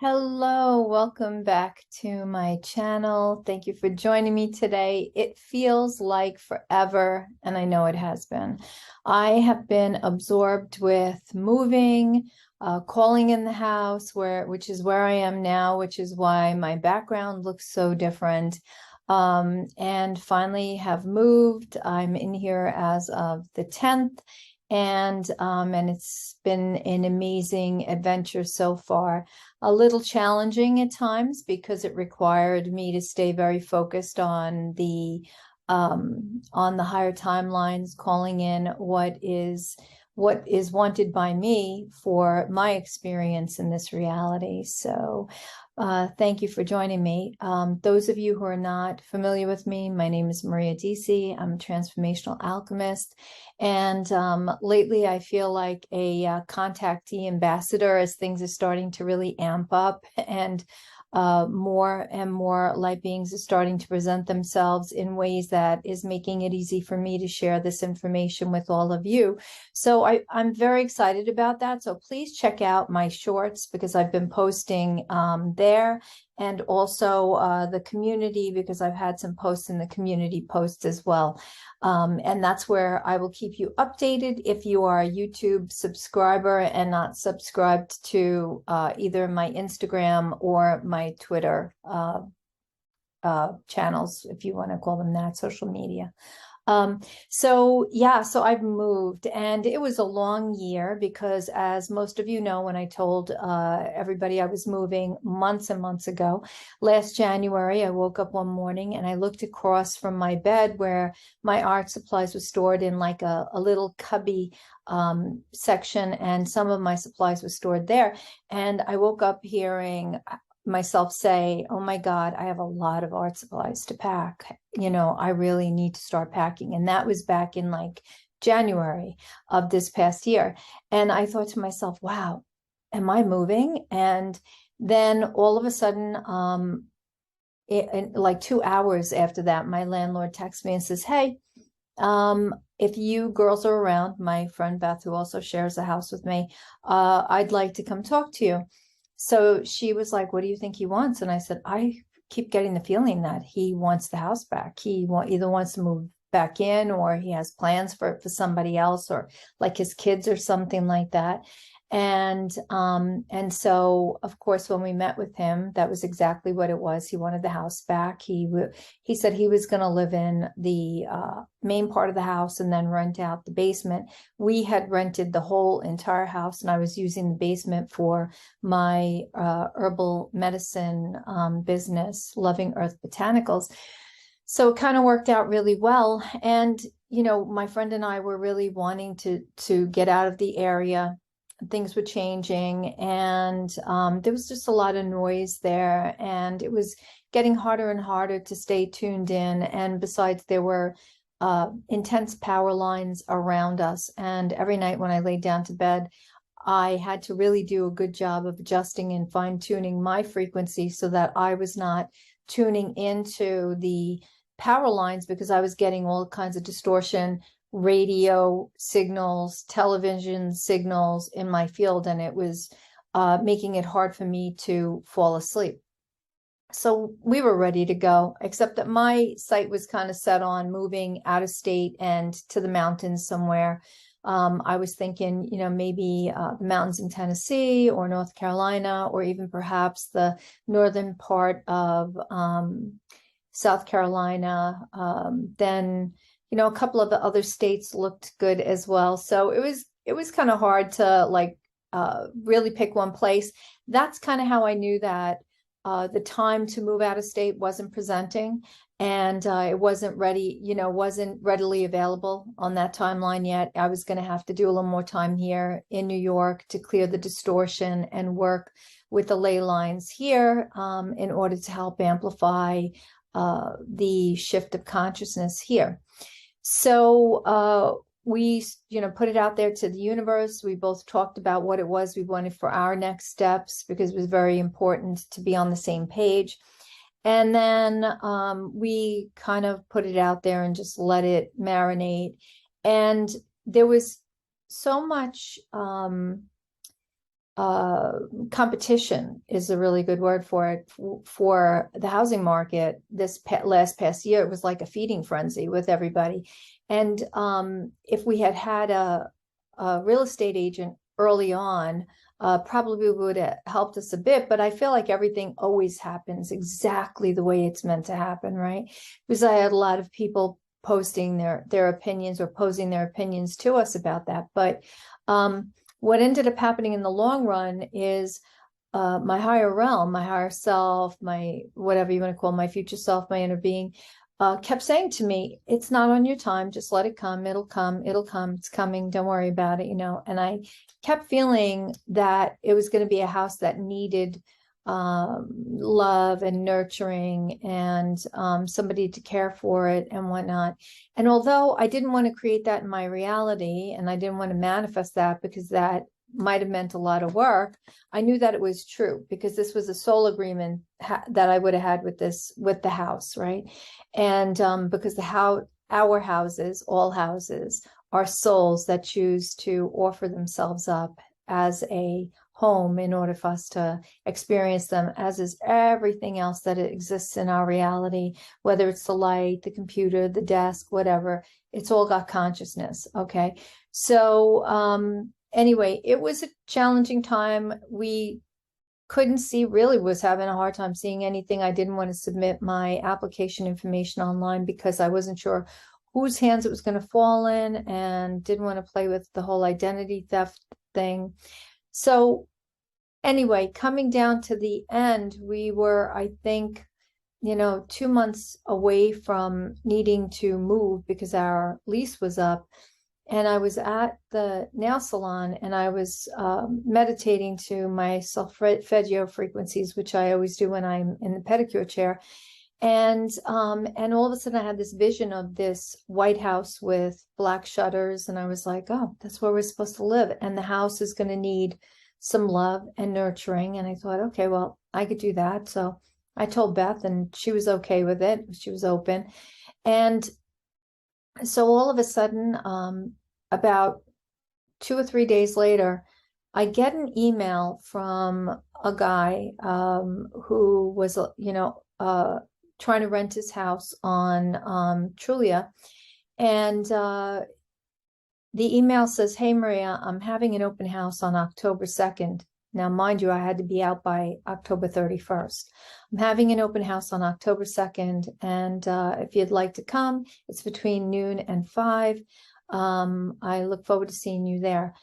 Hello, welcome back to my channel. Thank you for joining me today. It feels like forever, and I know it has been. I have been absorbed with moving, calling in the house, which is where I am now, which is why my background looks so different. And finally have moved. I'm in here as of the 10th, and it's been an amazing adventure so far. A little challenging at times because it required me to stay very focused on the higher timelines, calling in what is wanted by me for my experience in this reality. So thank you for joining me. Those of you who are not familiar with me, my name is Maria Disi. I'm a transformational alchemist. And lately, I feel like a contactee ambassador as things are starting to really amp up, and more and more light beings are starting to present themselves in ways that is making it easy for me to share this information with all of you. So I'm very excited about that. So please check out my shorts because I've been posting there, and also the community, because I've had some posts in the community posts as well. And that's where I will keep you updated if you are a YouTube subscriber and not subscribed to either my Instagram or my Twitter channels, if you want to call them that, social media. So yeah, so I've moved, and it was a long year because, as most of you know, when I told everybody I was moving months and months ago, last January, I woke up one morning and I looked across from my bed where my art supplies were stored in like a little cubby section, and some of my supplies were stored there. And I woke up hearing myself say, "Oh my God, I have a lot of art supplies to pack. I really need to start packing." And that was back in like January of this past year. And I thought to myself, wow, am I moving? And then all of a sudden, like 2 hours after that, my landlord texts me and says, "Hey, if you girls are around, my friend Beth, who also shares a house with me, I'd like to come talk to you." So she was like, "What do you think he wants?" And I said, "I keep getting the feeling that he wants the house back. Either wants to move back in, or he has plans for somebody else, or like his kids or something like that." And so of course when we met with him, that was exactly what it was. He wanted the house back. He said he was going to live in the main part of the house and then rent out the basement. We had rented the whole entire house, and I was using the basement for my herbal medicine business, Loving Earth Botanicals. So it kind of worked out really well. And my friend and I were really wanting to get out of the area. Things were changing, and there was just a lot of noise there, and it was getting harder and harder to stay tuned in. And besides, there were intense power lines around us, and every night when I laid down to bed, I had to really do a good job of adjusting and fine-tuning my frequency so that I was not tuning into the power lines, because I was getting all kinds of distortion, radio signals, television signals in my field, and it was making it hard for me to fall asleep. So we were ready to go, except that my sight was kind of set on moving out of state and to the mountains somewhere. I was thinking, maybe the mountains in Tennessee or North Carolina, or even perhaps the northern part of South Carolina. Then, a couple of the other states looked good as well. So it was kind of hard to like really pick one place. That's kind of how I knew that the time to move out of state wasn't presenting, and it wasn't ready, wasn't readily available on that timeline yet. I was going to have to do a little more time here in New York to clear the distortion and work with the ley lines here in order to help amplify the shift of consciousness here. So we, put it out there to the universe. We both talked about what it was we wanted for our next steps, because it was very important to be on the same page. And then we kind of put it out there and just let it marinate. And there was so much uh, competition is a really good word for it, for the housing market. This last past year, it was like a feeding frenzy with everybody. And if we had had a real estate agent early on, probably would have helped us a bit. But I feel like everything always happens exactly the way it's meant to happen, right? Because I had a lot of people posting their opinions or posing their opinions to us about that. But what ended up happening in the long run is my higher realm, my higher self, my whatever you want to call my future self, my inner being, kept saying to me, it's not on your time, just let it come, it'll come, it'll come, it's coming, don't worry about it, you know. And I kept feeling that it was going to be a house that needed love and nurturing and somebody to care for it and whatnot. And although I didn't want to create that in my reality, and I didn't want to manifest that because that might have meant a lot of work, I knew that it was true because this was a soul agreement that I would have had with the house, right? And because our houses, all houses, are souls that choose to offer themselves up as a home in order for us to experience them, as is everything else that exists in our reality, whether it's the light, the computer, the desk, whatever, it's all got consciousness. Okay. So anyway, it was a challenging time. We couldn't see, really was having a hard time seeing anything. I didn't want to submit my application information online because I wasn't sure whose hands it was going to fall in and didn't want to play with the whole identity theft thing. So anyway, coming down to the end, we were, I think, 2 months away from needing to move because our lease was up. And I was at the nail salon and I was meditating to my solfeggio frequencies, which I always do when I'm in the pedicure chair. And all of a sudden I had this vision of this white house with black shutters. And I was like, oh, that's where we're supposed to live. And the house is going to need some love and nurturing. And I thought, okay, well, I could do that. So I told Beth and she was okay with it. She was open. And so all of a sudden, about 2 or 3 days later, I get an email from a guy who was, trying to rent his house on Trulia. And the email says, hey, Maria, I'm having an open house on October 2nd. Now, mind you, I had to be out by October 31st. I'm having an open house on October 2nd. And if you'd like to come, it's between noon and 5. I look forward to seeing you there.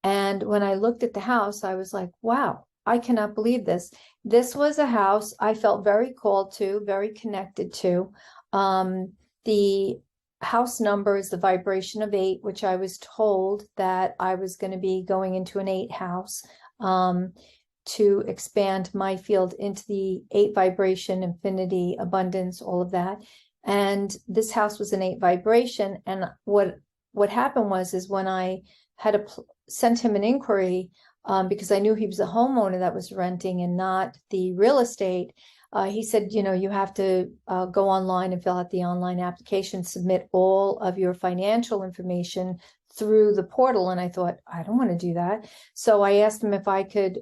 And when I looked at the house, I was like, wow, I cannot believe this. This was a house I felt very called to, very connected to. The house number is the vibration of 8, which I was told that I was going to be going into an 8 house to expand my field into the 8 vibration, infinity, abundance, all of that. And this house was an 8 vibration. And what happened was when I had sent him an inquiry, because I knew he was a homeowner that was renting and not the real estate, he said, you have to go online and fill out the online application, submit all of your financial information through the portal. And I thought, I don't want to do that. So I asked him if I could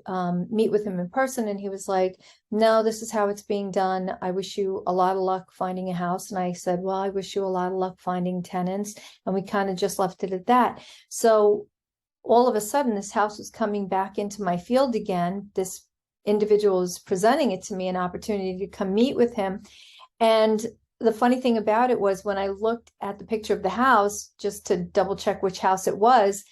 meet with him in person. And he was like, no, this is how it's being done. I wish you a lot of luck finding a house. And I said, well, I wish you a lot of luck finding tenants. And we kind of just left it at that. So all of a sudden, this house was coming back into my field again. This individual was presenting it to me, an opportunity to come meet with him. And the funny thing about it was when I looked at the picture of the house, just to double check which house it was,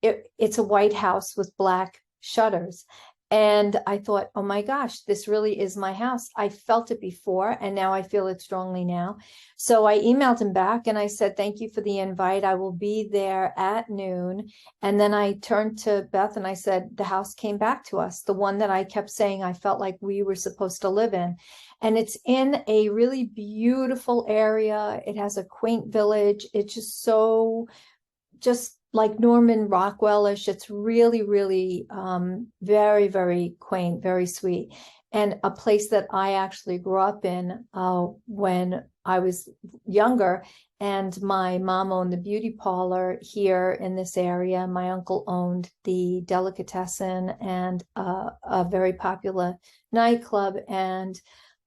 it's a white house with black shutters. And I thought, oh my gosh, this really is my house. I felt it before, and now I feel it strongly now. So I emailed him back and I said, thank you for the invite. I will be there at noon. And then I turned to Beth and I said, the house came back to us, the one that I kept saying I felt like we were supposed to live in. And it's in a really beautiful area. It has a quaint village. It's just so like Norman Rockwellish. It's really, really very, very quaint, very sweet. And a place that I actually grew up in when I was younger. And my mom owned the beauty parlor here in this area. My uncle owned the delicatessen and a very popular nightclub. And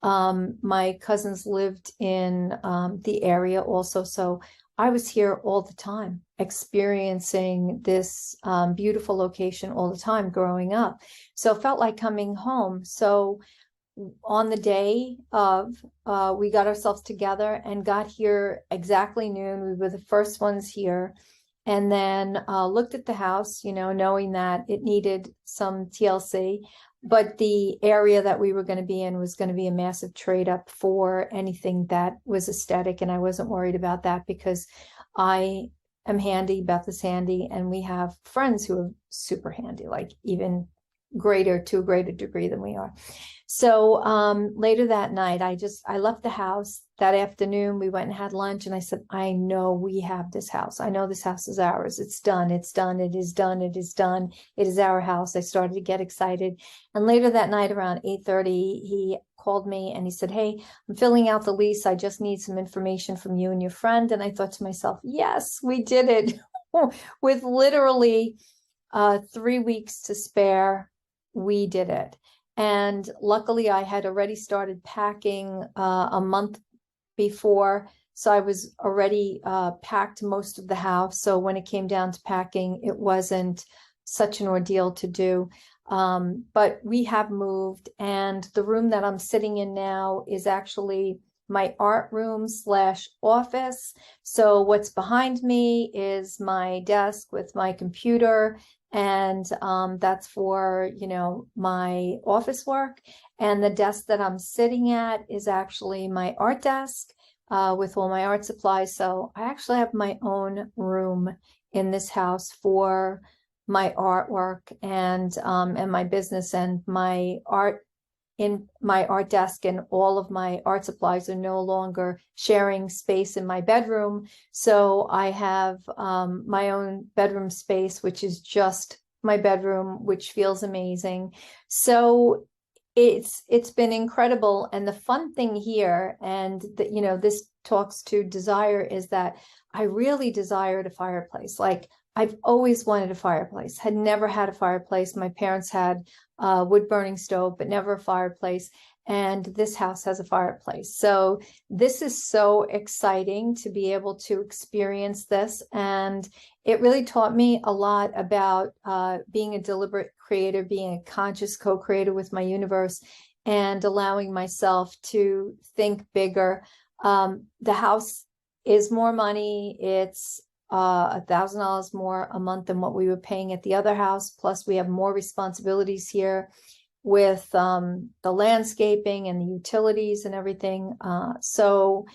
my cousins lived in the area also. So I was here all the time, experiencing this beautiful location all the time growing up. So it felt like coming home. So on the day of, we got ourselves together and got here exactly noon. We were the first ones here. And then looked at the house, you know, knowing that it needed some TLC. But the area that we were going to be in was going to be a massive trade up for anything that was aesthetic. And I wasn't worried about that because I am handy, Beth is handy, and we have friends who are super handy, like even greater, to a greater degree than we are. So later that night, I left the house. That afternoon, we went and had lunch, and I said, I know we have this house. I know this house is ours. It's done. It's done. It is done. It is done. It is our house. I started to get excited. And later that night, around 8:30, he called me and he said, hey, I'm filling out the lease. I just need some information from you and your friend. And I thought to myself, yes, we did it. With literally 3 weeks to spare, we did it. And luckily, I had already started packing a month before. So I was already packed most of the house. So when it came down to packing, it wasn't such an ordeal to do. But we have moved, and the room that I'm sitting in now is actually my art room / office. So what's behind me is my desk with my computer, and that's for, you know, my office work. And the desk that I'm sitting at is actually my art desk with all my art supplies. So I actually have my own room in this house for my artwork and my business, and my art in my art desk and all of my art supplies are no longer sharing space in my bedroom. So I have my own bedroom space, which is just my bedroom, which feels amazing. So it's been incredible. And the fun thing here, and that, you know, this talks to desire, is that I really desired a fireplace. Like, I've always wanted a fireplace, had never had a fireplace. My parents had a wood burning stove, but never a fireplace. And this house has a fireplace. So this is so exciting to be able to experience this. And it really taught me a lot about being a deliberate creator, being a conscious co-creator with my universe, and allowing myself to think bigger. The house is more money. It's $1,000 more a month than what we were paying at the other house. Plus, we have more responsibilities here with the landscaping and the utilities and everything. So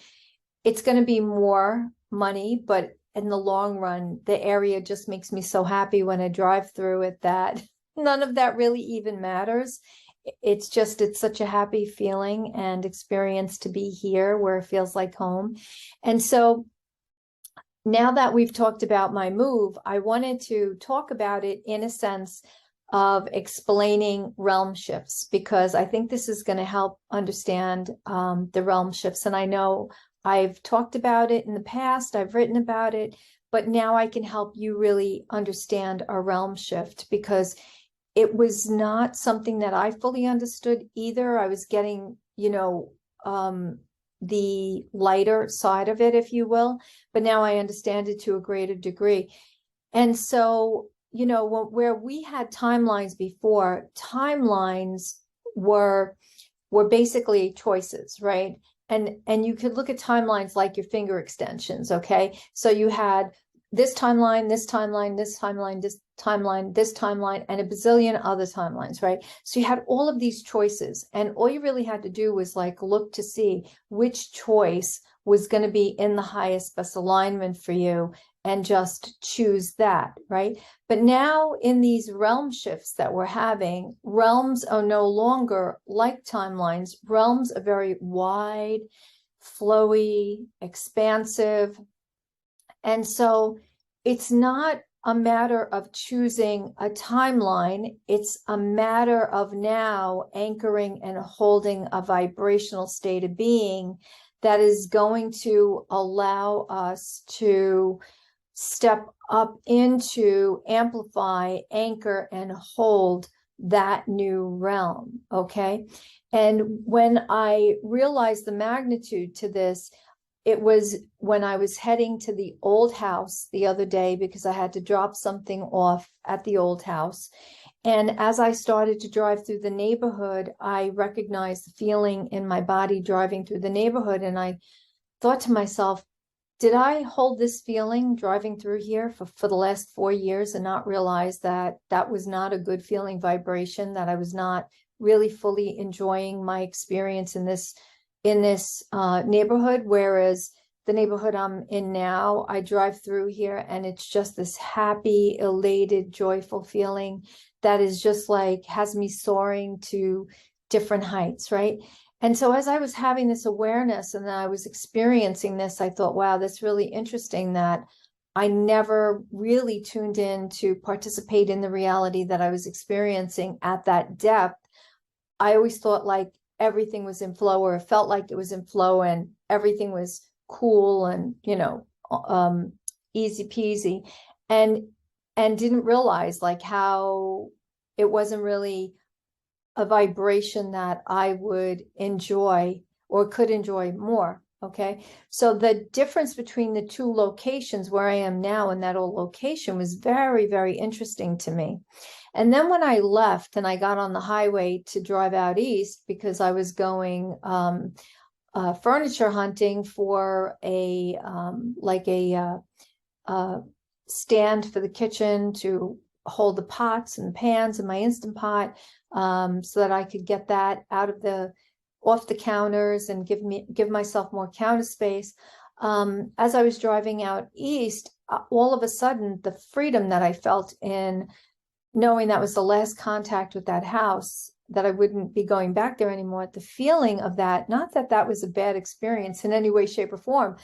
it's going to be more money, but in the long run, the area just makes me so happy when I drive through it that none of that really even matters. It's such a happy feeling and experience to be here where it feels like home. And so now that we've talked about my move, I wanted to talk about it in a sense of explaining realm shifts, because I think this is going to help understand the realm shifts. And I know I've talked about it in the past, I've written about it, but now I can help you really understand a realm shift, because it was not something that I fully understood either. I was getting, you know, the lighter side of it, if you will, but now I understand it to a greater degree. And so, you know, where we had timelines before, timelines were basically choices, right? And you could look at timelines like your finger extensions, okay? So you had this timeline, this timeline, this timeline, this timeline, this timeline, and a bazillion other timelines, right? So you had all of these choices, and all you really had to do was like look to see which choice was going to be in the highest best alignment for you and just choose that, right? But now in these realm shifts that we're having, realms are no longer like timelines. Realms are very wide, flowy, expansive. And so it's not a matter of choosing a timeline. It's a matter of now anchoring and holding a vibrational state of being that is going to allow us to step up into, amplify, anchor, and hold that new realm. Okay. And when I realized the magnitude to this, it was when I was heading to the old house the other day, because I had to drop something off at the old house. And as I started to drive through the neighborhood, I recognized the feeling in my body driving through the neighborhood. And I thought to myself, did I hold this feeling driving through here for the last 4 years and not realize that that was not a good feeling vibration, that I was not really fully enjoying my experience in this neighborhood? Whereas the neighborhood I'm in now, I drive through here and it's just this happy, elated, joyful feeling that is just like has me soaring to different heights, right? And so as I was having this awareness and I was experiencing this, I thought, wow, that's really interesting that I never really tuned in to participate in the reality that I was experiencing at that depth. I always thought like everything was in flow, or it felt like it was in flow and everything was cool and, easy peasy, and didn't realize like how it wasn't really a vibration that I would enjoy or could enjoy more. Okay. So the difference between the two locations, where I am now and that old location, was very, very interesting to me. And then when I left and I got on the highway to drive out east, because I was going furniture hunting for a stand for the kitchen to hold the pots and the pans and my Instant Pot, so that I could get that off the counters and give myself more counter space. As I was driving out east, all of a sudden, the freedom that I felt in knowing that was the last contact with that house, that I wouldn't be going back there anymore, the feeling of that, not that that was a bad experience in any way, shape, or form,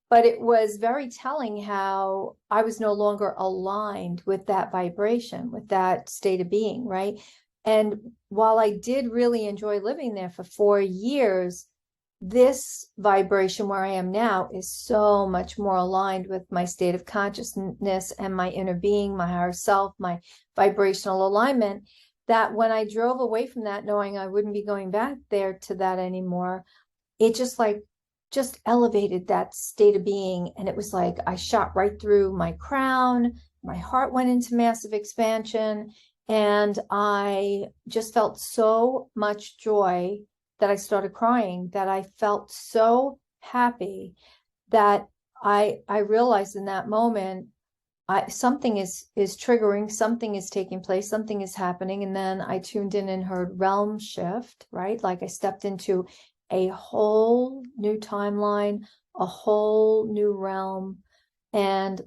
but it was very telling how I was no longer aligned with that vibration, with that state of being, right? And while I did really enjoy living there for 4 years, this vibration where I am now is so much more aligned with my state of consciousness and my inner being, my higher self, my vibrational alignment, that when I drove away from that, knowing I wouldn't be going back there to that anymore, it just elevated that state of being. And it was like I shot right through my crown, my heart went into massive expansion, and I just felt so much joy that I started crying, that I felt so happy that I realized in that moment, something is triggering, something is taking place, something is happening. And then I tuned in and heard realm shift, right? Like I stepped into a whole new timeline, a whole new realm. And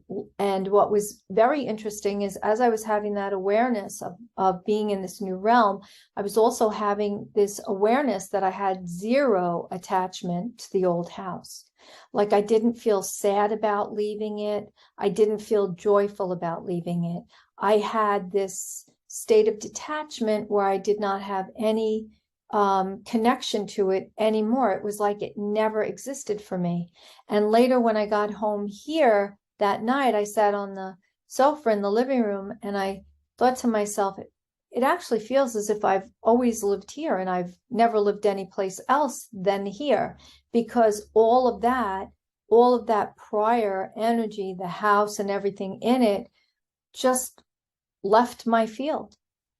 what was very interesting is, as I was having that awareness of being in this new realm, I was also having this awareness that I had zero attachment to the old house. Like I didn't feel sad about leaving it. I didn't feel joyful about leaving it. I had this state of detachment where I did not have any connection to it anymore. It was like it never existed for me. And later, when I got home here that night, I sat on the sofa in the living room and I thought to myself, it actually feels as if I've always lived here and I've never lived anyplace else than here, because all of that prior energy, the house and everything in it, just left my field.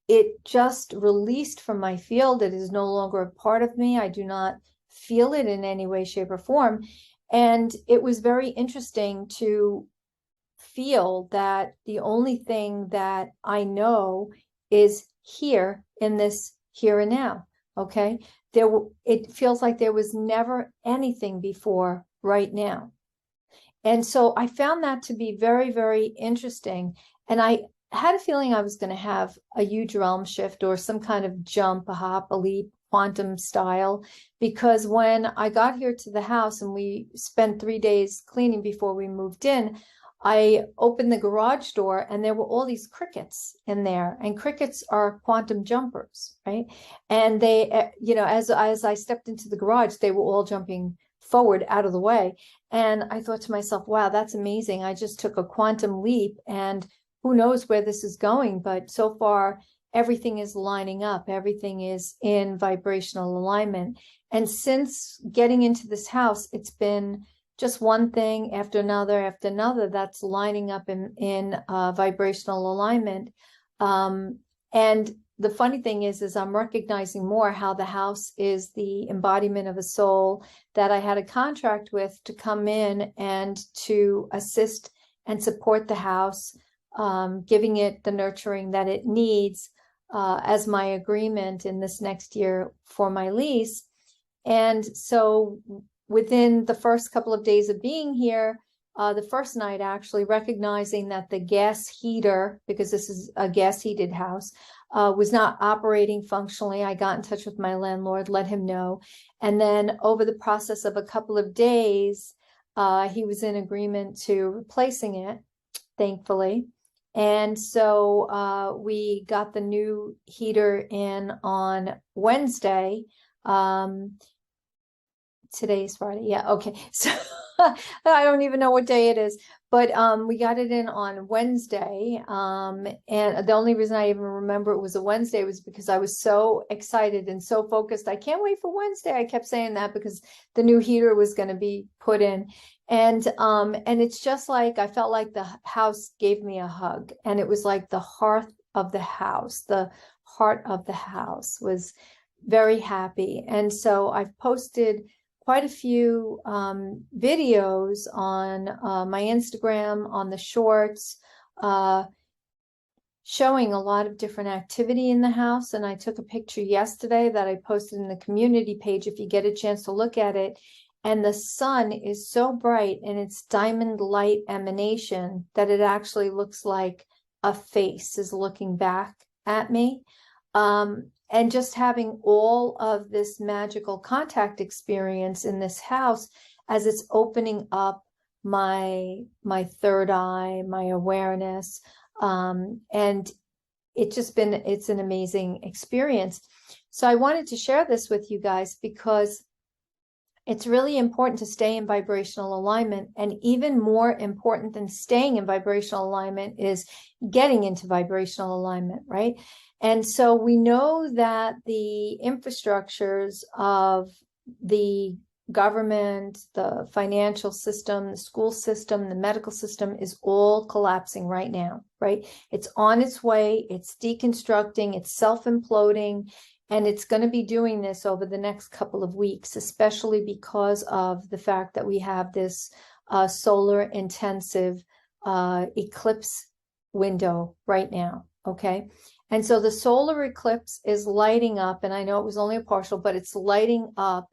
It just released from my field. It is no longer a part of me. I do not feel it in any way, shape, or form. And it was very interesting to feel that the only thing that I is here in this here and now. Okay. It feels like there was never anything before right now. And so I found that to be very, very interesting. And I had a feeling I was going to have a huge realm shift or some kind of jump, a hop, a leap, quantum style, because when I got here to the house and we spent 3 days cleaning before we moved in, I opened the garage door and there were all these crickets in there, and crickets are quantum jumpers, right? And they, as I stepped into the garage, they were all jumping forward out of the way. And I thought to myself, wow, that's amazing. I just took a quantum leap, and who knows where this is going, but so far everything is lining up. Everything is in vibrational alignment. And since getting into this house, it's been just one thing after another that's lining up in vibrational alignment. And the funny thing is I'm recognizing more how the house is the embodiment of a soul that I had a contract with to come in and to assist and support the house, giving it the nurturing that it needs as my agreement in this next year for my lease. And so within the first couple of days of being here, the first night actually recognizing that the gas heater, because this is a gas heated house, was not operating functionally. I got in touch with my landlord, let him know. And then over the process of a couple of days, he was in agreement to replacing it, thankfully. And so we got the new heater in on Wednesday. Today's Friday. Yeah. Okay. So I don't even know what day it is, but we got it in on Wednesday. And the only reason I even remember it was a Wednesday was because I was so excited and so focused. I can't wait for Wednesday. I kept saying that because the new heater was going to be put in. And it's just like I felt like the house gave me a hug, and it was like the hearth of the house, the heart of the house was very happy. And so I've posted quite a few videos on my Instagram, on the shorts, showing a lot of different activity in the house. And I took a picture yesterday that I posted in the community page if you get a chance to look at it. And the sun is so bright in its diamond light emanation that it actually looks like a face is looking back at me. And just having all of this magical contact experience in this house as it's opening up my third eye, my awareness. And it's an amazing experience. So I wanted to share this with you guys because it's really important to stay in vibrational alignment. And even more important than staying in vibrational alignment is getting into vibrational alignment, right? And so we know that the infrastructures of the government, the financial system, the school system, the medical system is all collapsing right now, right? It's on its way, it's deconstructing, it's self-imploding, and it's going to be doing this over the next couple of weeks, especially because of the fact that we have this solar intensive eclipse window right now, okay? And so the solar eclipse is lighting up, and I know it was only a partial, but it's lighting up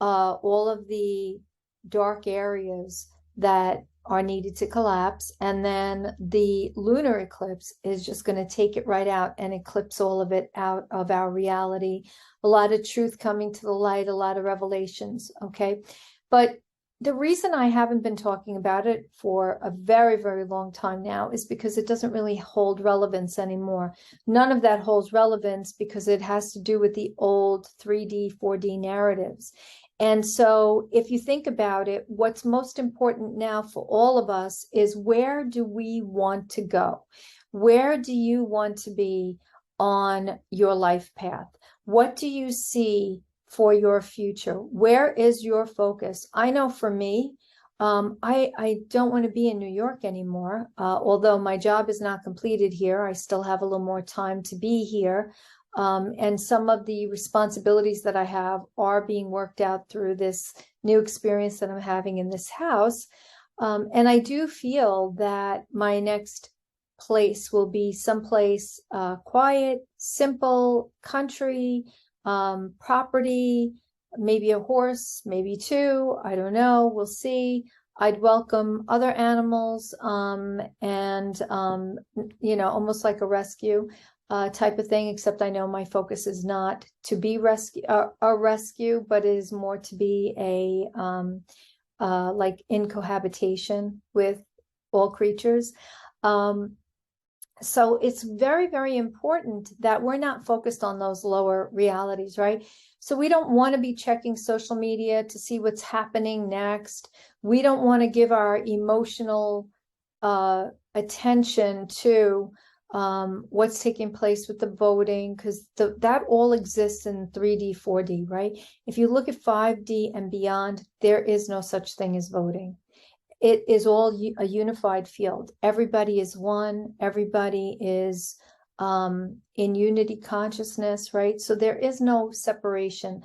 all of the dark areas that are needed to collapse. And then the lunar eclipse is just going to take it right out and eclipse all of it out of our reality. A lot of truth coming to the light, a lot of revelations, okay? But the reason I haven't been talking about it for a very, very long time now is because it doesn't really hold relevance anymore. None of that holds relevance because it has to do with the old 3D, 4D narratives. And so if you think about it, what's most important now for all of us is, where do we want to go? Where do you want to be on your life path? What do you see for your future? Where is your focus? I know for me, I don't want to be in New York anymore. Although my job is not completed here, I still have a little more time to be here. And some of the responsibilities that I have are being worked out through this new experience that I'm having in this house. And I do feel that my next place will be someplace quiet, simple, country, property, maybe a horse, maybe two, I don't know, we'll see. I'd welcome other animals, and almost like a rescue type of thing, except I know my focus is not to be a rescue, but it is more to be a like in cohabitation with all creatures. So it's very, very important that we're not focused on those lower realities, right? So we don't want to be checking social media to see what's happening next. We don't want to give our emotional attention to what's taking place with the voting, because that all exists in 3D, 4D, right? If you look at 5D and beyond, there is no such thing as voting. It is all a unified field. Everybody is one. Everybody is in unity consciousness, right? So there is no separation.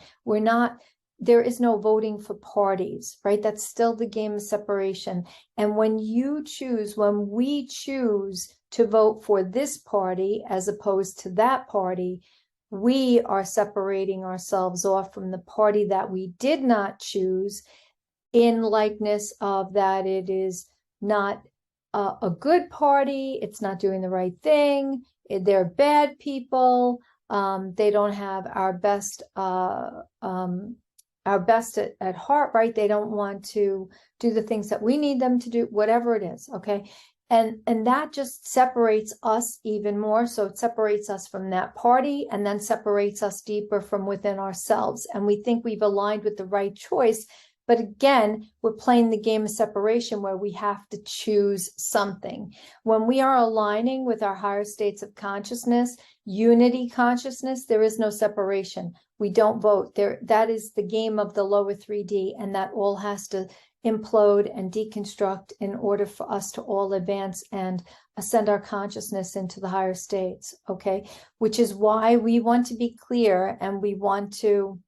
There is no voting for parties, right? That's still the game of separation. And when we choose to vote for this party as opposed to that party, we are separating ourselves off from the party that we did not choose, in likeness of that it is not a good party, it's not doing the right thing, they're bad people, they don't have our best at heart, right? They don't want to do the things that we need them to do, whatever it is, okay? And that just separates us even more. So it separates us from that party and then separates us deeper from within ourselves. And we think we've aligned with the right choice. But again, we're playing the game of separation where we have to choose something. When we are aligning with our higher states of consciousness, unity consciousness, there is no separation. We don't vote. That is the game of the lower 3D, and that all has to implode and deconstruct in order for us to all advance and ascend our consciousness into the higher states, okay? Which is why we want to be clear and we want to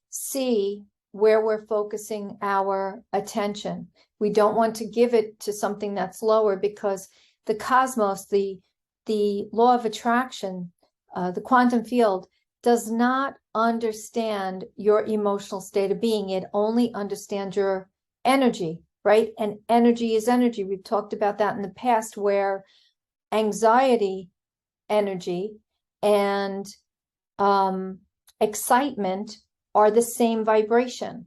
see where we're focusing our attention. We don't want to give it to something that's lower, because the cosmos, the law of attraction, the quantum field, does not understand your emotional state of being. It only understands your energy, right? And energy is energy. We've talked about that in the past, where anxiety energy and excitement are the same vibration.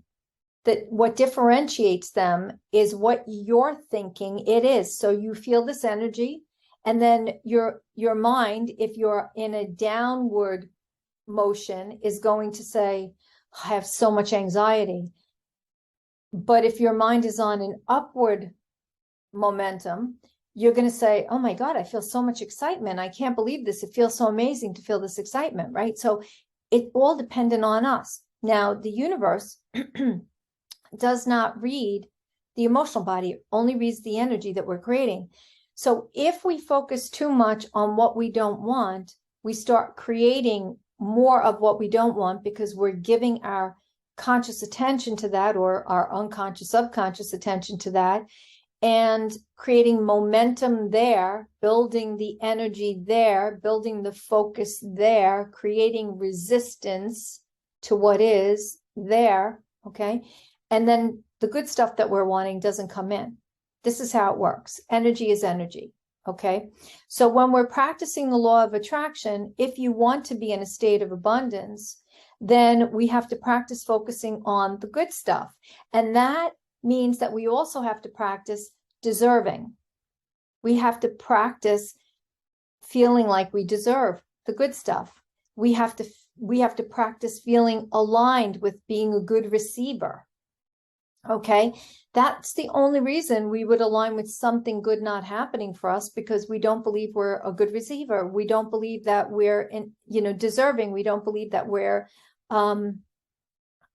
That what differentiates them is what you're thinking it is. So you feel this energy, and then your mind, if you're in a downward motion, is going to say, I have so much anxiety. But if your mind is on an upward momentum, you're going to say, oh my God, I feel so much excitement. I can't believe this. It feels so amazing to feel this excitement, right? So it's all dependent on us. Now, the universe does not read the emotional body, it only reads the energy that we're creating. So if we focus too much on what we don't want, we start creating more of what we don't want, because we're giving our conscious attention to that, or our unconscious, subconscious attention to that, and creating momentum there, building the energy there, building the focus there, creating resistance to what is there, okay? And then the good stuff that we're wanting doesn't come in. This is how it works. Energy is energy, okay? So when we're practicing the law of attraction, if you want to be in a state of abundance, then we have to practice focusing on the good stuff. And that means that we also have to practice deserving. We have to practice feeling like we deserve the good stuff. We have to practice feeling aligned with being a good receiver. Okay, that's the only reason we would align with something good not happening for us, because we don't believe we're a good receiver. We don't believe that we're deserving. We don't believe that we're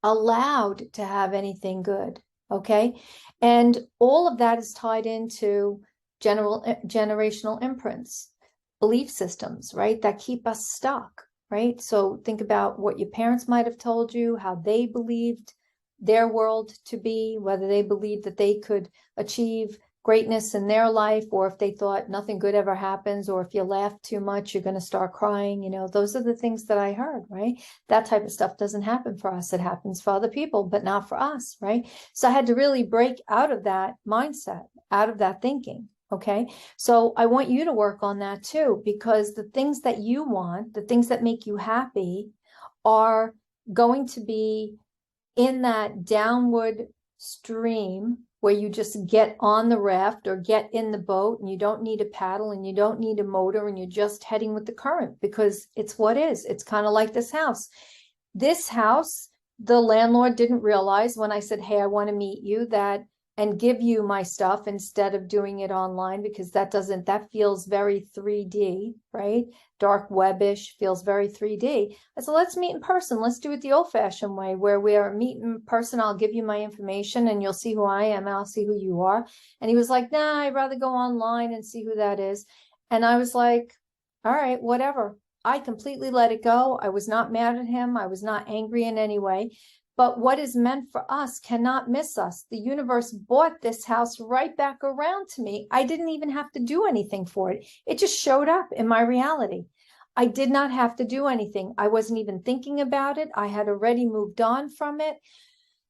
allowed to have anything good. Okay, and all of that is tied into generational imprints, belief systems, right, that keep us stuck, right? So think about what your parents might have told you, how they believed their world to be, whether they believed that they could achieve greatness in their life, or if they thought nothing good ever happens, or if you laugh too much, you're going to start crying. Those are the things that I heard, right? That type of stuff doesn't happen for us. It happens for other people, but not for us, right? So I had to really break out of that mindset, out of that thinking. Okay. So I want you to work on that too, because the things that you want, the things that make you happy, are going to be in that downward stream where you just get on the raft or get in the boat and you don't need a paddle and you don't need a motor and you're just heading with the current because it's what is. It's kind of like this house. This house, the landlord didn't realize when I said, hey, I want to meet you that and give you my stuff instead of doing it online, because that feels very 3D, right? Dark webbish, feels very 3D. I said, let's meet in person. Let's do it the old fashioned way where we are meet in person. I'll give you my information and you'll see who I am. And I'll see who you are. And he was like, nah, I'd rather go online and see who that is. And I was like, all right, whatever. I completely let it go. I was not mad at him. I was not angry in any way. But what is meant for us cannot miss us. The universe brought this house right back around to me. I didn't even have to do anything for it. It just showed up in my reality. I did not have to do anything. I wasn't even thinking about it. I had already moved on from it.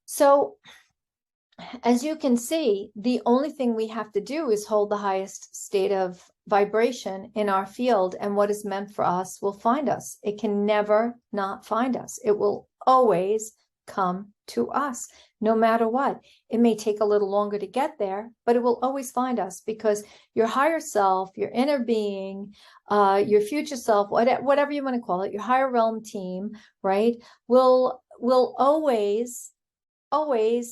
So as you can see, the only thing we have to do is hold the highest state of vibration in our field, and what is meant for us will find us. It can never not find us. It will always come to us, no matter what. It may take a little longer to get there, but it will always find us, because your higher self, your inner being, your future self, whatever you want to call it, your higher realm team, right, will always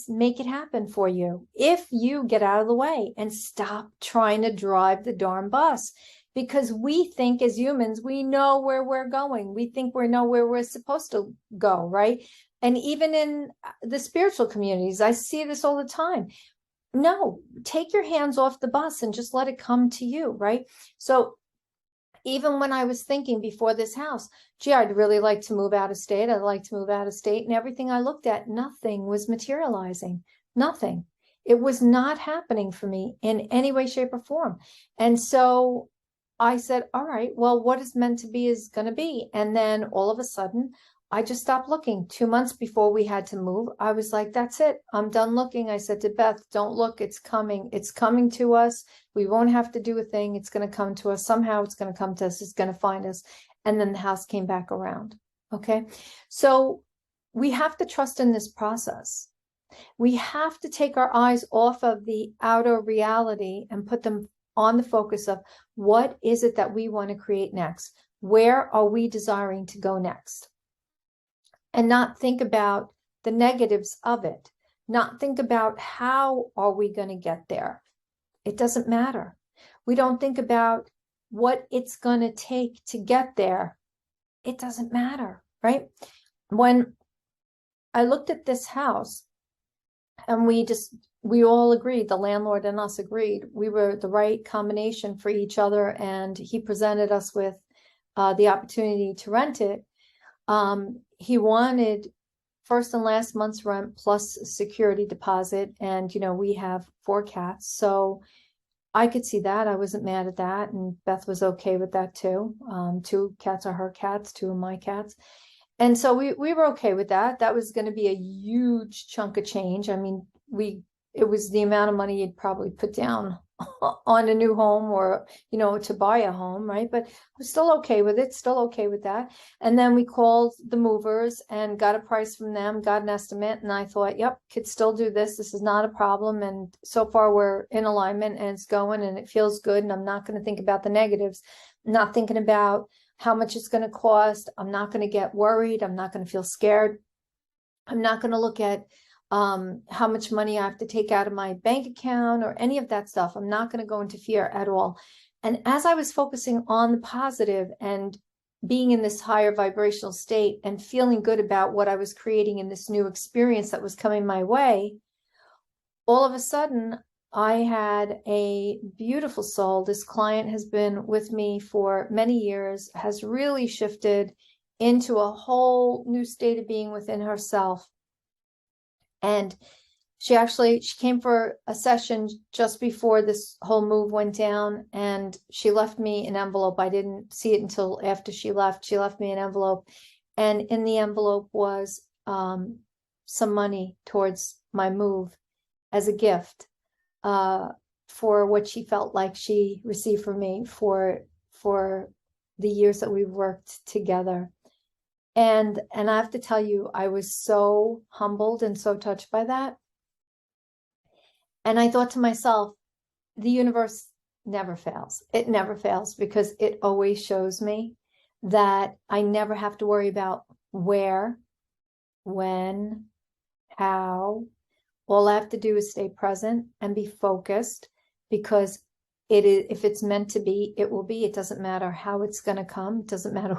make it happen for you if you get out of the way and stop trying to drive the darn bus. Because we think as humans, we know where we're going. We think we know where we're supposed to go, right? And even in the spiritual communities, I see this all the time. No, take your hands off the bus and just let it come to you, right? So even when I was thinking before this house, gee, I'd really like to move out of state. I'd like to move out of state. And everything I looked at, nothing was materializing. Nothing. It was not happening for me in any way, shape, or form. And so I said, all right, well, what is meant to be is going to be. And then all of a sudden, I just stopped looking. 2 months before we had to move, I was like, that's it. I'm done looking. I said to Beth, don't look. It's coming. It's coming to us. We won't have to do a thing. It's going to come to us. Somehow it's going to come to us. It's going to find us. And then the house came back around. Okay. So we have to trust in this process. We have to take our eyes off of the outer reality and put them on the focus of what is it that we want to create next? Where are we desiring to go next? And not think about the negatives of it, not think about how are we going to get there. It doesn't matter. We don't think about what it's going to take to get there. It doesn't matter, right? When I looked at this house and we all agreed, the landlord and us agreed, we were the right combination for each other. And he presented us with the opportunity to rent it. He wanted first and last month's rent plus security deposit. And, we have 4 cats. So I could see that. I wasn't mad at that. And Beth was okay with that too. 2 cats are her cats, 2 of my cats. And so we were okay with that. That was going to be a huge chunk of change. I mean, it was the amount of money you'd probably put down on a new home or, to buy a home, right? But we're still okay with it, still okay with that. And then we called the movers and got a price from them, got an estimate. And I thought, yep, could still do this. This is not a problem. And so far we're in alignment and it's going and it feels good. And I'm not going to think about the negatives, I'm not thinking about how much it's going to cost. I'm not going to get worried. I'm not going to feel scared. I'm not going to look at how much money I have to take out of my bank account or any of that stuff. I'm not going to go into fear at all. And as I was focusing on the positive and being in this higher vibrational state and feeling good about what I was creating in this new experience that was coming my way, all of a sudden I had a beautiful soul. This client has been with me for many years, has really shifted into a whole new state of being within herself. And she came for a session just before this whole move went down, and she left me an envelope. I didn't see it until after she left. She left me an envelope, and in the envelope was some money towards my move as a gift for what she felt like she received from me for the years that we've worked together. And I have to tell you, I was so humbled and so touched by that. And I thought to myself, the universe never fails. It never fails because it always shows me that I never have to worry about where, when, how. All I have to do is stay present and be focused, because it is, if it's meant to be, it will be. It doesn't matter how it's going to come. It doesn't matter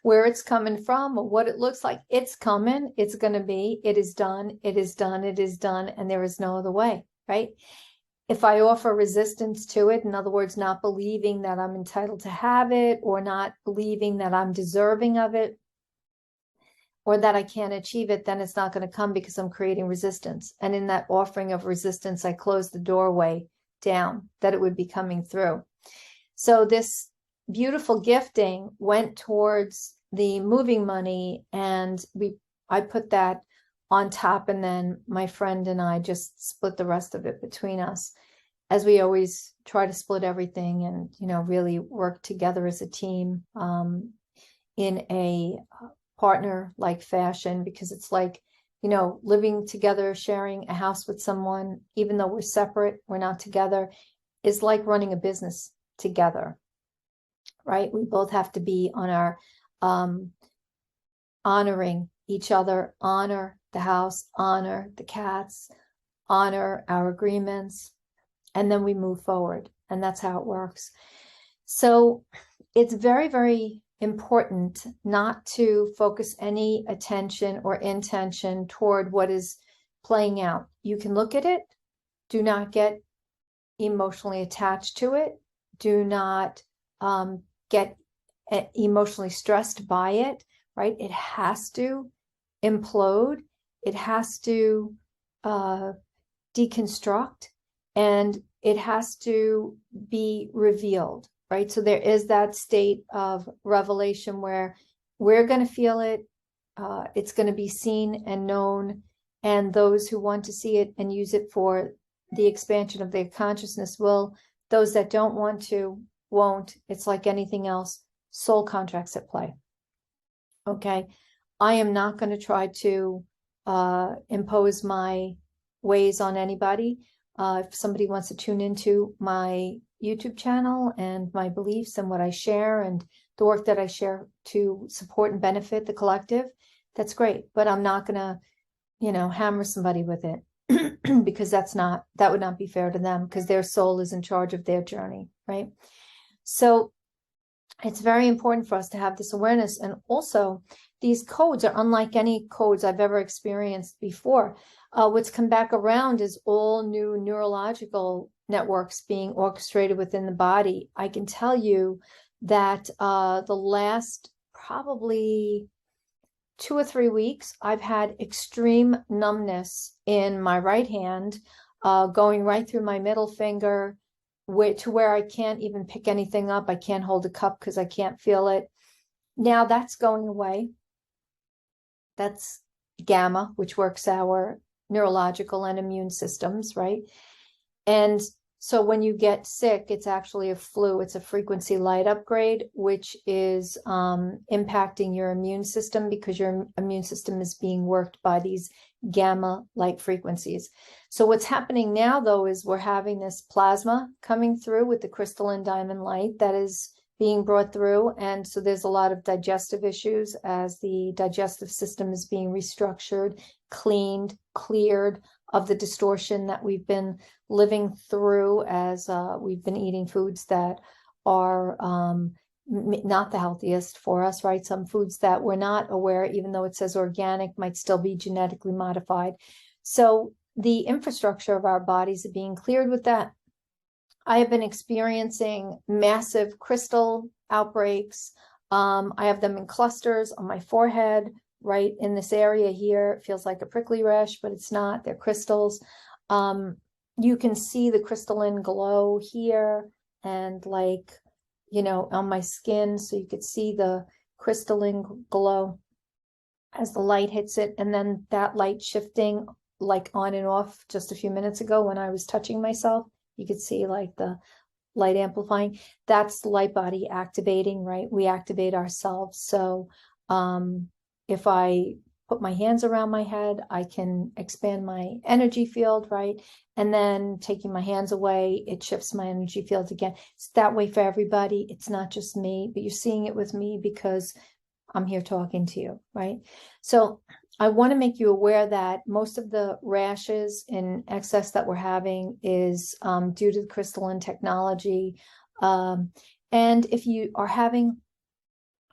where it's coming from or what it looks like. It's coming. It's going to be. It is done. It is done. It is done. And there is no other way, right? If I offer resistance to it, in other words, not believing that I'm entitled to have it, or not believing that I'm deserving of it, or that I can't achieve it, then it's not going to come, because I'm creating resistance. And in that offering of resistance, I close the doorway down that it would be coming through. So this beautiful gifting went towards the moving money, and I put that on top, and then my friend and I just split the rest of it between us, as we always try to split everything and, really work together as a team, in a partner like fashion, because it's like, living together, sharing a house with someone, even though we're separate, we're not together, is like running a business together, right? We both have to be on our honoring each other, honor the house, honor the cats, honor our agreements, and then we move forward. And that's how it works. So it's very, very important not to focus any attention or intention toward what is playing out. You can look at it. Do not get emotionally attached to it. Do not get emotionally stressed by it, right? It has to implode. It has to deconstruct, and it has to be revealed, right? So there is that state of revelation where we're going to feel it. It's going to be seen and known. And those who want to see it and use it for the expansion of their consciousness will. Those that don't want to, won't. It's like anything else, soul contracts at play. Okay. I am not going to try to impose my ways on anybody. If somebody wants to tune into my YouTube channel and my beliefs and what I share and the work that I share to support and benefit the collective, that's great. But I'm not going to, hammer somebody with it because that would not be fair to them, because their soul is in charge of their journey, right? So it's very important for us to have this awareness. And also, these codes are unlike any codes I've ever experienced before. What's come back around is all new neurological networks being orchestrated within the body. I can tell you that the last probably 2 or 3 weeks, I've had extreme numbness in my right hand, going right through my middle finger, to where I can't even pick anything up. I can't hold a cup because I can't feel it. Now that's going away. That's gamma, which works our neurological and immune systems, right? And so when you get sick, it's actually a flu. It's a frequency light upgrade, which is impacting your immune system, because your immune system is being worked by these gamma light frequencies. So what's happening now, though, is we're having this plasma coming through with the crystalline diamond light that is being brought through. And so there's a lot of digestive issues as the digestive system is being restructured, cleaned, cleared of the distortion that we've been living through as we've been eating foods that are not the healthiest for us, right? Some foods that we're not aware, even though it says organic, might still be genetically modified. So the infrastructure of our bodies are being cleared with that. I have been experiencing massive crystal outbreaks. I have them in clusters on my forehead, right in this area here. It feels like a prickly rash, but it's not. They're crystals. You can see the crystalline glow here and on my skin. So you could see the crystalline glow as the light hits it. And then that light shifting like on and off just a few minutes ago when I was touching myself. You could see like the light amplifying. That's the light body activating, right? We activate ourselves. So if I put my hands around my head, I can expand my energy field, right? And then taking my hands away, it shifts my energy field again. It's that way for everybody. It's not just me, but you're seeing it with me because I'm here talking to you, right? So I want to make you aware that most of the rashes in excess that we're having is due to the crystalline technology. And if you are having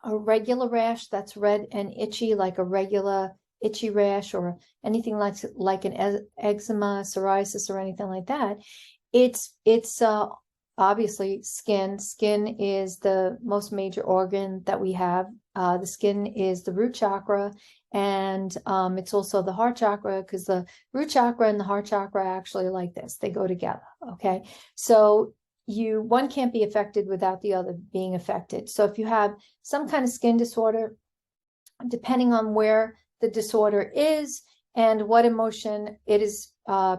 a regular rash that's red and itchy, like a regular itchy rash or anything like an eczema, psoriasis, or anything like that, it's obviously skin. Skin is the most major organ that we have. The skin is the root chakra, and it's also the heart chakra, because the root chakra and the heart chakra are actually like this. They go together, okay? So one can't be affected without the other being affected. So if you have some kind of skin disorder, depending on where the disorder is and what emotion it is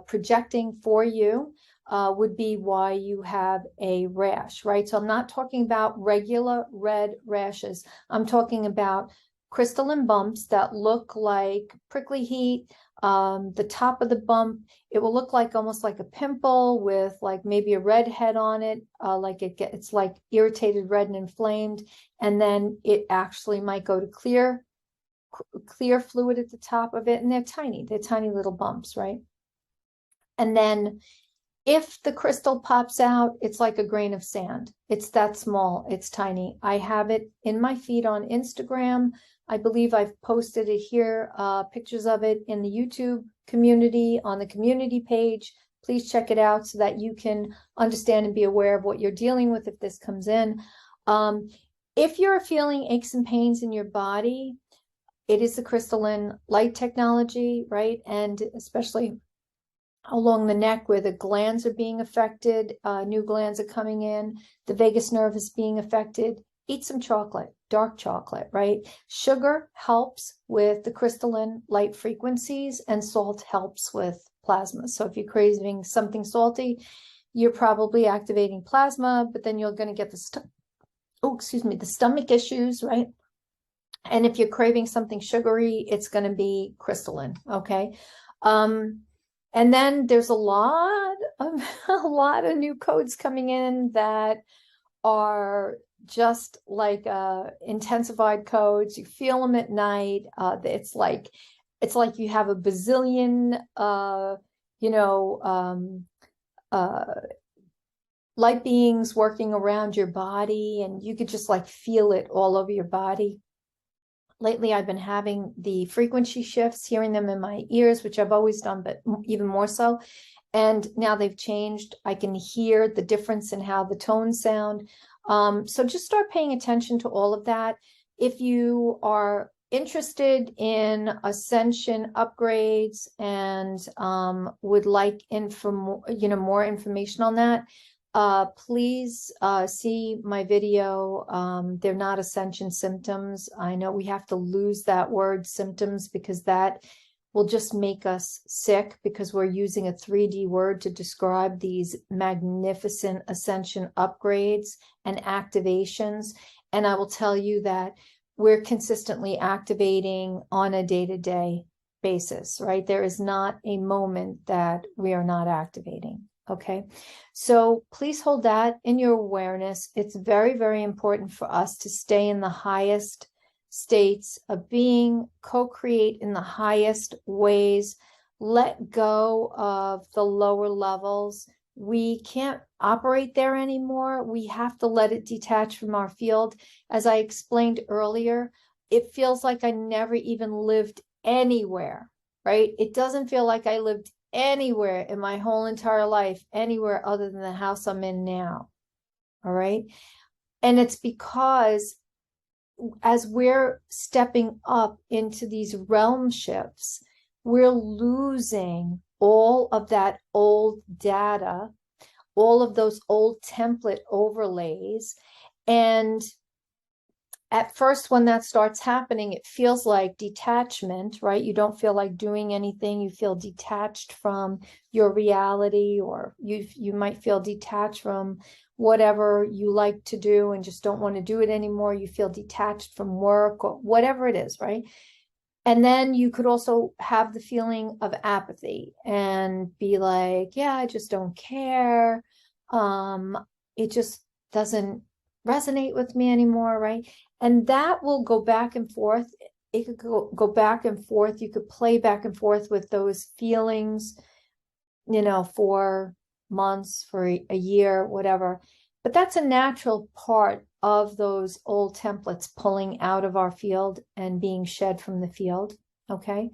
projecting for you, would be why you have a rash, right? So I'm not talking about regular red rashes. I'm talking about crystalline bumps that look like prickly heat. The top of the bump, it will look like almost like a pimple with like maybe a red head on it, like it's like irritated red and inflamed, and then it actually might go to clear fluid at the top of it, and they're tiny little bumps, right? And then if the crystal pops out, it's like a grain of sand. It's that small, it's tiny. I have it in my feed on Instagram. I believe I've posted it here, pictures of it in the YouTube community, on the community page. Please check it out so that you can understand and be aware of what you're dealing with if this comes in. If you're feeling aches and pains in your body, it is the crystalline light technology, right? And especially along the neck where the glands are being affected, new glands are coming in, the vagus nerve is being affected. Eat some chocolate, dark chocolate, right? Sugar helps with the crystalline light frequencies, and salt helps with plasma. So if you're craving something salty, you're probably activating plasma, but then you're going to get the stomach issues, right? And if you're craving something sugary, it's going to be crystalline, okay? And then there's a lot of new codes coming in that are just like intensified codes. You feel them at night. It's like you have a bazillion light beings working around your body, and you could just like feel it all over your body. Lately, I've been having the frequency shifts, hearing them in my ears, which I've always done, but even more so. And now they've changed. I can hear the difference in how the tones sound. So just start paying attention to all of that. If you are interested in ascension upgrades and would like more information on that, please see my video. They're not ascension symptoms. I know we have to lose that word symptoms because that will just make us sick, because we're using a 3D word to describe these magnificent ascension upgrades and activations. And I will tell you that we're consistently activating on a day-to-day basis, right? There is not a moment that we are not activating. Okay, so please hold that in your awareness. It's very, very important for us to stay in the highest states of being, co-create in the highest ways, let go of the lower levels. We can't operate there anymore. We have to let it detach from our field. As I explained earlier, it feels like I never even lived anywhere, right? It doesn't feel like I lived anywhere in my whole entire life, anywhere other than the house I'm in now. All right. And it's because as we're stepping up into these realm shifts, we're losing all of that old data, all of those old template overlays. And at first, when that starts happening, it feels like detachment, right? You don't feel like doing anything. You feel detached from your reality, or you might feel detached from whatever you like to do and just don't want to do it anymore. You feel detached from work or whatever it is, right? And then you could also have the feeling of apathy and be like, yeah, I just don't care. It just doesn't resonate with me anymore, right? And that will go back and forth. It could go back and forth. You could play back and forth with those feelings, for months, for a year, whatever. But that's a natural part of those old templates pulling out of our field and being shed from the field. Okay.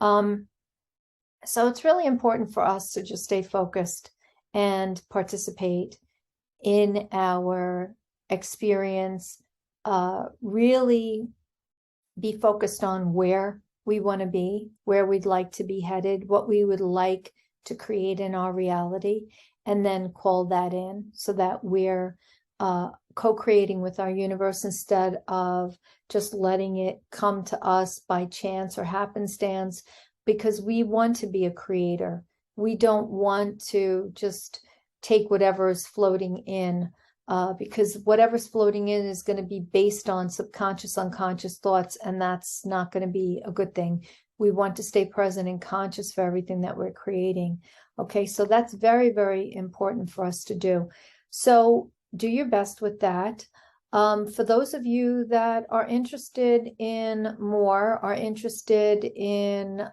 So it's really important for us to just stay focused and participate in our experience, really be focused on where we want to be, where we'd like to be headed, what we would like to create in our reality, and then call that in so that we're co-creating with our universe instead of just letting it come to us by chance or happenstance, because we want to be a creator. We don't want to just take whatever is floating in, because whatever's floating in is going to be based on subconscious, unconscious thoughts, and that's not going to be a good thing. We want to stay present and conscious for everything that we're creating. Okay, so that's very, very important for us to do. So do your best with that. For those of you that are interested in more, are interested in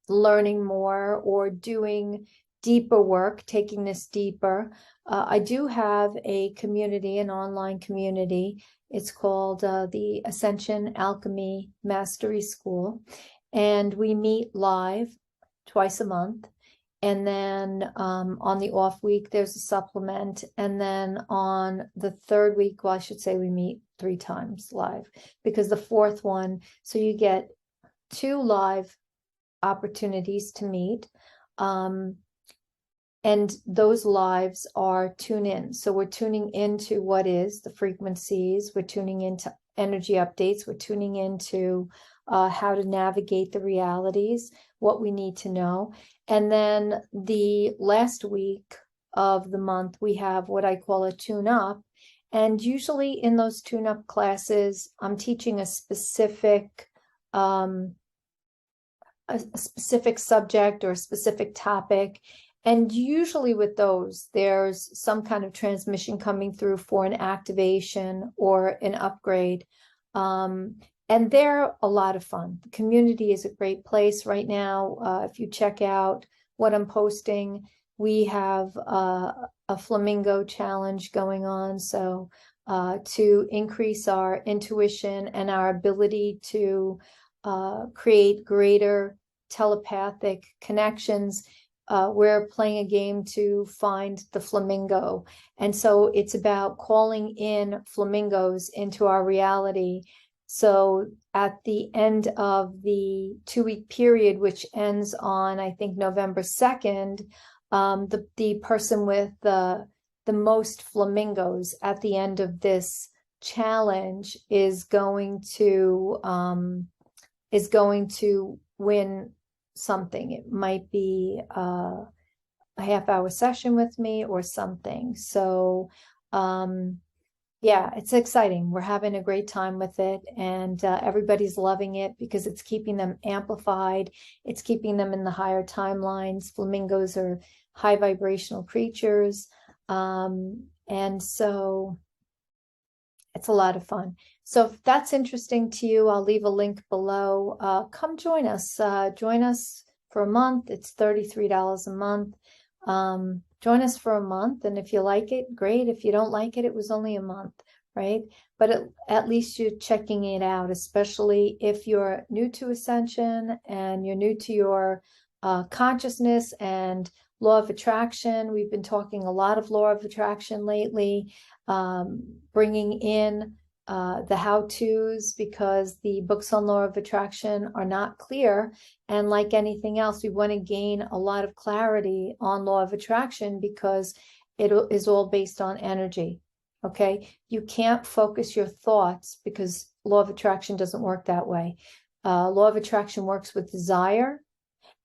learning more or doing deeper work, taking this deeper, I do have a community, an online community. It's called the Ascension Alchemy Mastery School. And we meet live twice a month. And then on the off week, there's a supplement. And then on the third week, well, I should say we meet 3 times live, because the fourth one, so you get 2 live opportunities to meet. And those lives are tune in. So we're tuning into what is the frequencies. We're tuning into energy updates. We're tuning into how to navigate the realities, what we need to know. And then the last week of the month, we have what I call a tune up. And usually in those tune up classes, I'm teaching a specific subject or a specific topic. And usually with those, there's some kind of transmission coming through for an activation or an upgrade. And they're a lot of fun. The community is a great place right now. If you check out what I'm posting, we have a flamingo challenge going on. So to increase our intuition and our ability to create greater telepathic connections, we're playing a game to find the flamingo. And so it's about calling in flamingos into our reality. So at the end of the 2-week period, which ends on, I think, November 2nd, the person with the most flamingos at the end of this challenge is going to win something. It might be a half-hour session with me or something. So yeah, it's exciting. We're having a great time with it, and everybody's loving it because it's keeping them amplified. It's keeping them in the higher timelines. Flamingos are high vibrational creatures. And so it's a lot of fun. So if that's interesting to you, I'll leave a link below. Come join us. Join us for a month. It's $33 a month. Join us for a month. And if you like it, great. If you don't like it, it was only a month, right? But at least you're checking it out, especially if you're new to Ascension and you're new to your consciousness and law of attraction. We've been talking a lot of law of attraction lately, bringing in the how-tos, because the books on law of attraction are not clear. And like anything else, we want to gain a lot of clarity on law of attraction because it is all based on energy. Okay. You can't focus your thoughts because law of attraction doesn't work that way. Law of attraction works with desire,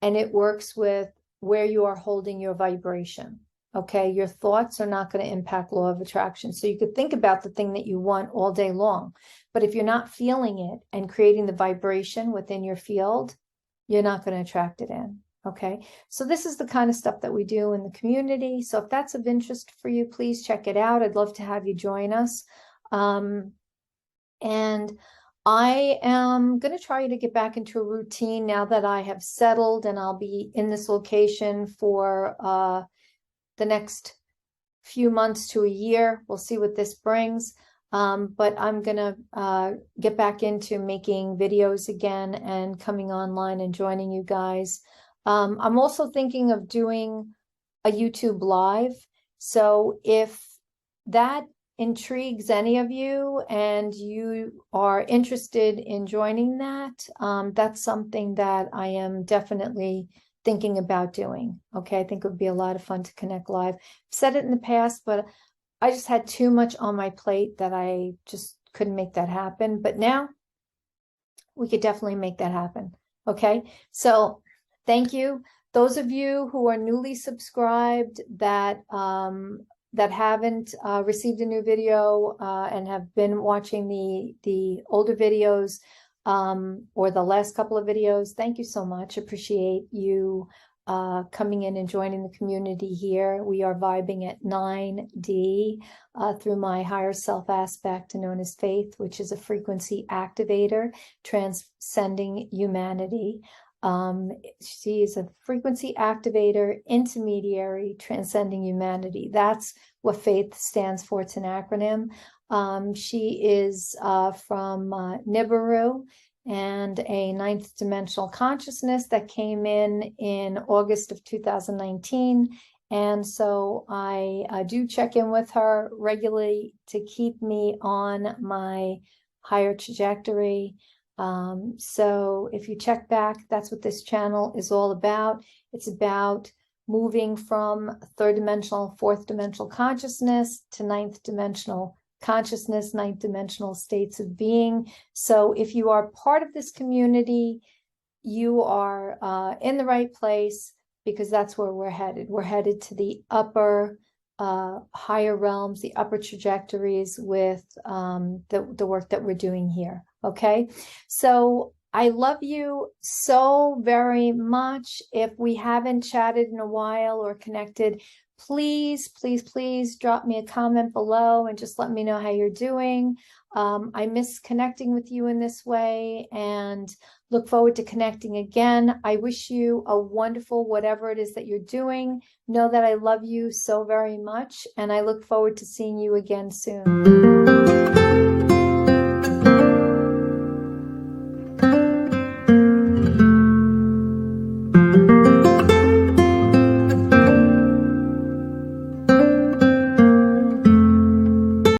and it works with where you are holding your vibration. Okay, your thoughts are not going to impact law of attraction. So you could think about the thing that you want all day long, But if you're not feeling it and creating the vibration within your field, you're not going to attract it in. Okay. So this is the kind of stuff that we do in the community. So if that's of interest for you, please check it out. I'd love to have you join us. And I am going to try to get back into a routine now that I have settled, and I'll be in this location for the next few months to a year. We'll see what this brings. But I'm going to get back into making videos again and coming online and joining you guys. I'm also thinking of doing a YouTube live. So if that intrigues any of you and you are interested in joining that, that's something that I am definitely thinking about doing. Okay, I think it would be a lot of fun to connect live. I've said it in the past, but I just had too much on my plate that I just couldn't make that happen. But now we could definitely make that happen. Okay, so thank you. Those of you who are newly subscribed that that haven't received a new video and have been watching the older videos or the last couple of videos, thank you so much. Appreciate you coming in and joining the community here. We are vibing at 9D through my higher self aspect known as Faith, which is a frequency activator, transcending humanity. She is a frequency activator, intermediary, transcending humanity. That's what Faith stands for. It's an acronym. She is from Nibiru, and a ninth dimensional consciousness that came in August of 2019. And so I do check in with her regularly to keep me on my higher trajectory. So if you check back, that's what this channel is all about. It's about moving from third dimensional, fourth dimensional consciousness to ninth dimensional consciousness, ninth dimensional states of being. So if you are part of this community, you are in the right place, because that's where we're headed. We're headed to the upper higher realms, the upper trajectories with the work that we're doing here. Okay, so I love you so very much. If we haven't chatted in a while or connected, please, please, please drop me a comment below and just let me know how you're doing. I miss connecting with you in this way and look forward to connecting again. I wish you a wonderful whatever it is that you're doing. Know that I love you so very much, and I look forward to seeing you again soon.